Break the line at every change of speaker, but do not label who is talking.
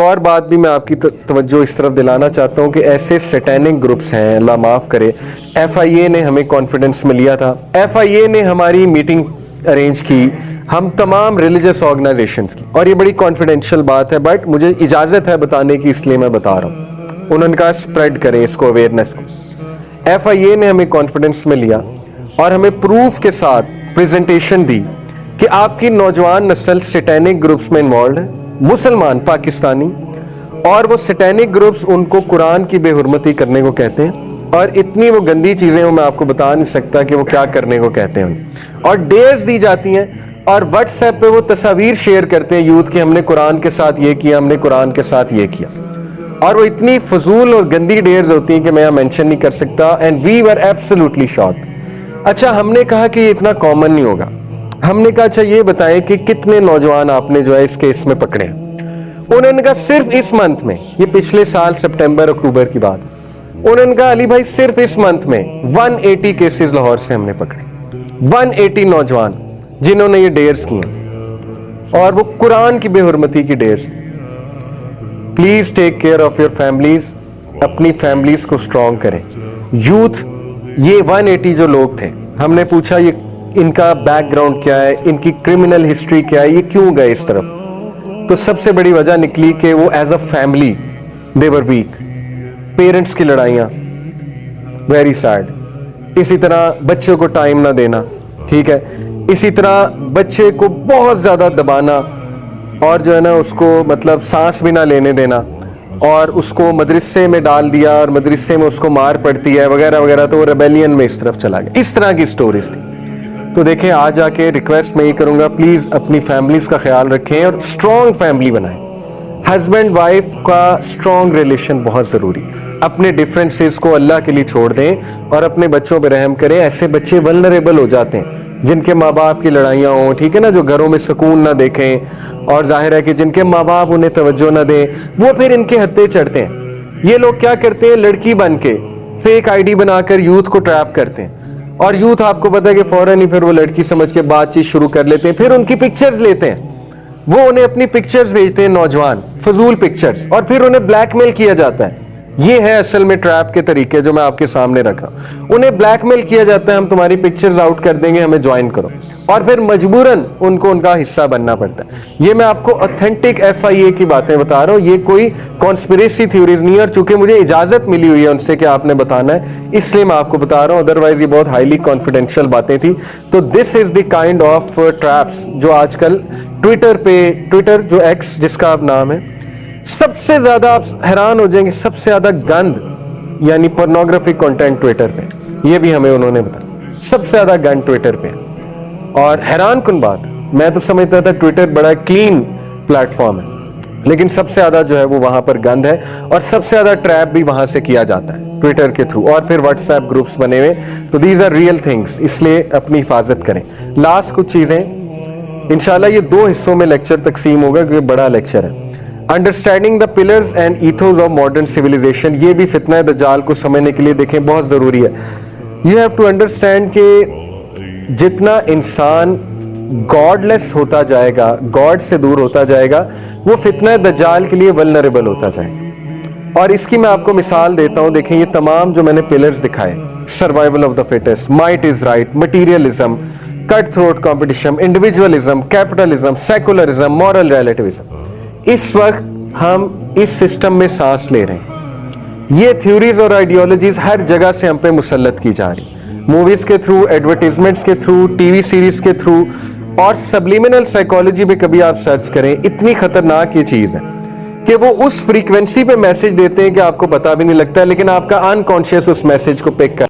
اور بات بھی میں آپ کی توجہ اس طرف دلانا چاہتا ہوں کہ ایسے سیٹینک گروپس ہیں, اللہ معاف کرے, ایف آئی اے نے ہمیں کانفیڈنس میں لیا تھا, ایف آئی اے نے ہماری میٹنگ ارینج کی, ہم تمام ریلیجس آرگنائزیشنز کی, اور یہ بڑی کانفیڈینشیل بات ہے بٹ مجھے اجازت ہے بتانے کی, اس لیے میں بتا رہا ہوں. انہوں نے کہا اسپریڈ کریں اس کو, اویئرنیس کو. ایف آئی اے نے ہمیں کانفیڈنس میں لیا اور ہمیں پروف کے ساتھ پریزنٹیشن دی کہ آپ کی نوجوان نسل سیٹینک گروپس میں انوالوڈ ہے, مسلمان پاکستانی, اور وہ سیٹینک گروپس ان کو قرآن کی بے حرمتی کرنے کو کہتے ہیں, اور اتنی وہ گندی چیزیں میں آپ کو بتا نہیں سکتا کہ وہ کیا کرنے کو کہتے ہیں. اور ڈیئرز دی جاتی ہیں اور واٹس ایپ پہ وہ تصاویر شیئر کرتے ہیں یوتھ کہ ہم نے قرآن کے ساتھ یہ کیا, ہم نے قرآن کے ساتھ یہ کیا, اور وہ اتنی فضول اور گندی ڈیئرز ہوتی ہیں کہ میں یہاں مینشن نہیں کر سکتا. And we were absolutely shocked. اچھا, ہم نے کہا کہ یہ اتنا کامن نہیں ہوگا. ہم نے کہا اچھا یہ بتائیں کہ کتنے نوجوان آپ نے جو ہے اس کیس میں پکڑے ہیں. انہوں نے کہا صرف اس منتھ میں, یہ پچھلے سال سپٹمبر اکتوبر کی بات, انہوں نے کہا علی بھائی صرف اس منتھ میں 180 کیسز لاہور سے ہم نے پکڑے, 180 نوجوان جنہوں نے یہ ڈیئرز کی ہیں, اور وہ قرآن کی بے حرمتی کی dears. Please take care of your families, اپنی فیملیز کو اسٹرانگ کریں. یوتھ, یہ 180 جو لوگ تھے, ہم نے پوچھا یہ ان کا بیک گراؤنڈ کیا ہے, ان کی کرمنل ہسٹری کیا ہے, یہ کیوں گئے اس طرف. تو سب سے بڑی وجہ نکلی کہ وہ as a family they were weak. Parents کی لڑائیاں, ویری سیڈ. اسی طرح بچوں کو ٹائم نہ دینا, ٹھیک ہے, اسی طرح بچے کو بہت زیادہ دبانا, اور جو ہے نا اس کو مطلب سانس بھی نہ لینے دینا, اور اس کو مدرسے میں ڈال دیا اور مدرسے میں اس کو مار پڑتی ہے وغیرہ وغیرہ, تو وہ ریبیلین میں اس طرف چلا گیا. اس طرح کی سٹوریز تھی. تو دیکھیں آج آ کے ریکویسٹ میں یہ کروں گا, پلیز اپنی فیملیز کا خیال رکھیں اور اسٹرانگ فیملی بنائیں. ہسبینڈ وائف کا اسٹرانگ ریلیشن بہت ضروری. اپنے ڈفرینسز کو اللہ کے لیے چھوڑ دیں اور اپنے بچوں پہ رحم کریں. ایسے بچے ولنریبل ہو جاتے ہیں جن کے ماں باپ کی لڑائیاں ہوں, ٹھیک ہے نا, جو گھروں میں سکون نہ دیکھیں, اور ظاہر ہے کہ جن کے ماں باپ انہیں توجہ نہ دیں, وہ پھر ان کے ہتھے چڑھتے ہیں. یہ لوگ کیا کرتے ہیں, لڑکی بن کے فیک آئی ڈی بنا کر یوتھ کو ٹریپ کرتے ہیں, اور یوتھ آپ کو پتا ہے کہ فوراً ہی پھر وہ لڑکی سمجھ کے بات چیت شروع کر لیتے ہیں. پھر ان کی پکچرز لیتے ہیں, وہ انہیں اپنی پکچرز بھیجتے ہیں, نوجوان فضول پکچرز, اور پھر انہیں بلیک میل کیا جاتا ہے. یہ ہے اصل میں ٹریپ کے طریقے جو میں آپ کے سامنے رکھا. انہیں بلیک میل کیا جاتا ہے, ہم تمہاری پکچرز آؤٹ کر دیں گے, ہمیں جوائن کرو, اور پھر مجبوراً ان کو ان کا حصہ بننا پڑتا ہے. یہ میں آپ کو اوتھینٹک ایف آئی اے کی باتیں بتا رہا ہوں, یہ کوئی کانسپریسی تھیوریز نہیں ہے, اور چونکہ مجھے اجازت ملی ہوئی ہے ان سے کہ آپ نے بتانا ہے, اس لیے میں آپ کو بتا رہا ہوں, ادروائز یہ بہت ہائیلی کانفیڈینشیل باتیں تھیں. تو دس از دی کائنڈ آف ٹریپس جو آج کل ٹویٹر پہ, ٹویٹر جو ایکس جس کا اب نام ہے, سب سے زیادہ آپ حیران ہو جائیں گے, سب سے زیادہ گند یعنی پورنوگرافک کنٹینٹ ٹویٹر پہ. یہ بھی ہمیں انہوں نے بتایا, سب سے زیادہ گند ٹویٹر پہ. اور حیران کن بات, میں تو سمجھتا تھا ٹویٹر بڑا کلین پلیٹ فارم ہے, لیکن سب سے زیادہ جو ہے وہ وہاں پر گند ہے, اور سب سے زیادہ ٹریپ بھی وہاں سے کیا جاتا ہے ٹویٹر کے تھرو, اور پھر واٹس ایپ گروپس بنے ہوئے. تو دیز آر ریئل تھنگس, اس لیے اپنی حفاظت کریں. لاسٹ کچھ چیزیں, انشاءاللہ یہ 2 حصوں میں لیکچر تقسیم ہوگا کیونکہ بڑا لیکچر ہے. Understanding the pillars and ethos of modern civilisation, یہ بھی فتنہ دجال کو سمجھنے کے لیے دیکھیں بہت ضروری ہے. یو ہیو ٹو انڈرسٹینڈ کہ جتنا انسان گاڈ لیس ہوتا جائے گا, گاڈ سے دور ہوتا جائے گا, وہ فتنہ دجال کے لیے ولنریبل ہوتا جائے گا. اور اس کی میں آپ کو مثال دیتا ہوں. دیکھیں یہ تمام جو میں نے پلرز دکھائے, survival of the fittest, might is right, materialism, cut throat competition, individualism, capitalism, secularism, moral relativism, اس وقت ہم اس سسٹم میں سانس لے رہے ہیں. یہ تھیوریز اور آئیڈیالوجیز ہر جگہ سے ہم پہ مسلط کی جا رہی, موویز کے تھرو, ایڈورٹیزمنٹس کے تھرو, ٹی وی سیریز کے تھرو, اور سبلیمنل سائیکالوجی میں کبھی آپ سرچ کریں, اتنی خطرناک یہ چیز ہے کہ وہ اس فریکوینسی پہ میسج دیتے ہیں کہ آپ کو پتہ بھی نہیں لگتا ہے, لیکن آپ کا انکانشیس اس میسج کو پک کر